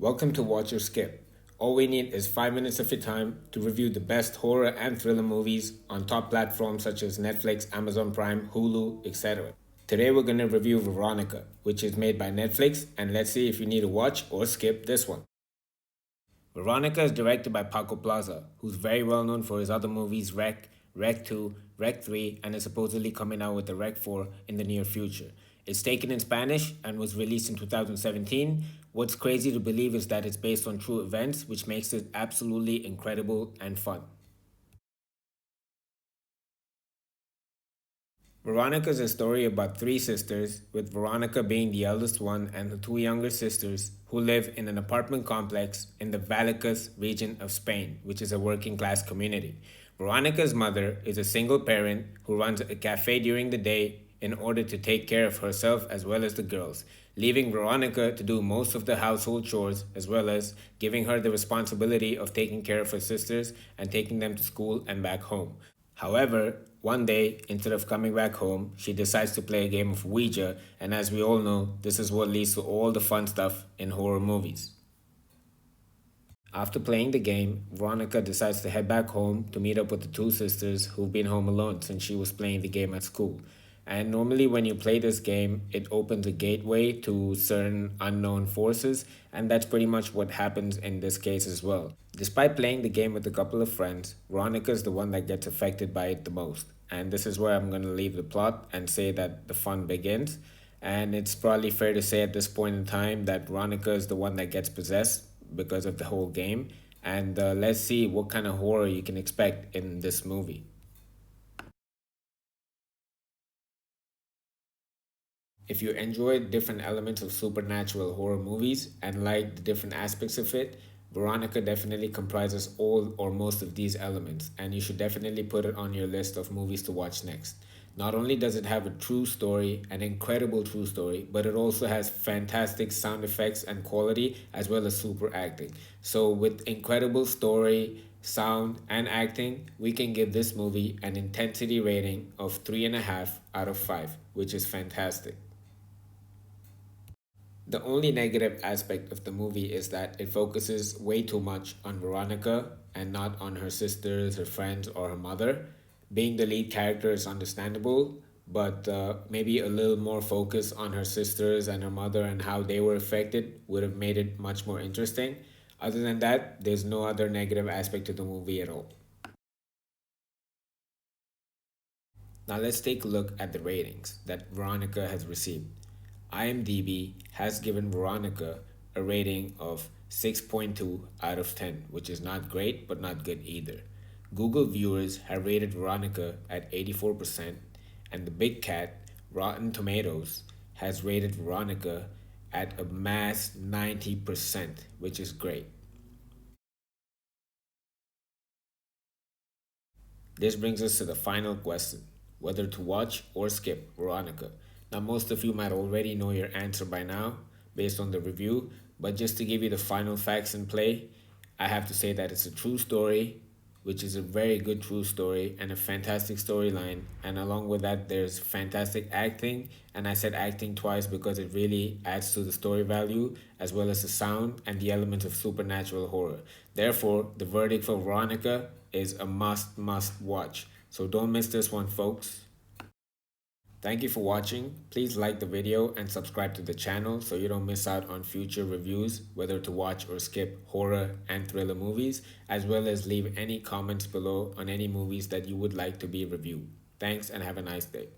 Welcome to Watch or Skip. All we need is 5 minutes of your time to review the best horror and thriller movies on top platforms such as Netflix, Amazon Prime, Hulu, etc. Today we're going to review Veronica, which is made by Netflix, and let's see if you need to watch or skip this one. Veronica is directed by Paco Plaza, who's very well known for his other movies Rec 2, Rec 3, and is supposedly coming out with the Rec 4 in the near future. It's taken in Spanish and was released in 2017. What's crazy to believe is that it's based on true events, which makes it absolutely incredible and fun. Veronica is a story about three sisters, with Veronica being the eldest one and the two younger sisters who live in an apartment complex in the Vallecas region of Spain, which is a working class community. Veronica's mother is a single parent who runs a cafe during the day in order to take care of herself as well as the girls, leaving Veronica to do most of the household chores as well as giving her the responsibility of taking care of her sisters and taking them to school and back home. However, one day, instead of coming back home, she decides to play a game of Ouija, and as we all know, this is what leads to all the fun stuff in horror movies. After playing the game, Veronica decides to head back home to meet up with the two sisters who've been home alone since she was playing the game at school. And normally, when you play this game, it opens a gateway to certain unknown forces, and that's pretty much what happens in this case as well. Despite playing the game with a couple of friends, Veronica is the one that gets affected by it the most. And this is where I'm going to leave the plot and say that the fun begins. And it's probably fair to say at this point in time that Veronica is the one that gets possessed because of the whole game. And let's see what kind of horror you can expect in this movie. If you enjoy different elements of supernatural horror movies and like the different aspects of it, Veronica definitely comprises all or most of these elements, and you should definitely put it on your list of movies to watch next. Not only does it have a true story, an incredible true story, but it also has fantastic sound effects and quality as well as super acting. So, with incredible story, sound, and acting, we can give this movie an intensity rating of 3.5 out of 5, which is fantastic. The only negative aspect of the movie is that it focuses way too much on Veronica and not on her sisters, her friends, or her mother. Being the lead character is understandable, but maybe a little more focus on her sisters and her mother and how they were affected would have made it much more interesting. Other than that, there's no other negative aspect to the movie at all. Now let's take a look at the ratings that Veronica has received. IMDb has given Veronica a rating of 6.2 out of 10, which is not great but not good either. Google viewers have rated Veronica at 84%, and the Big Cat, Rotten Tomatoes, has rated Veronica at a mass 90%, which is great. This brings us to the final question, whether to watch or skip Veronica. Now, most of you might already know your answer by now based on the review, but just to give you the final facts in play, I have to say that it's a true story, which is a very good true story and a fantastic storyline. And along with that, there's fantastic acting. And I said acting twice because it really adds to the story value as well as the sound and the elements of supernatural horror. Therefore, the verdict for Veronica is a must watch. So don't miss this one, folks. Thank you for watching. Please like the video and subscribe to the channel so you don't miss out on future reviews, whether to watch or skip horror and thriller movies, as well as leave any comments below on any movies that you would like to be reviewed. Thanks and have a nice day.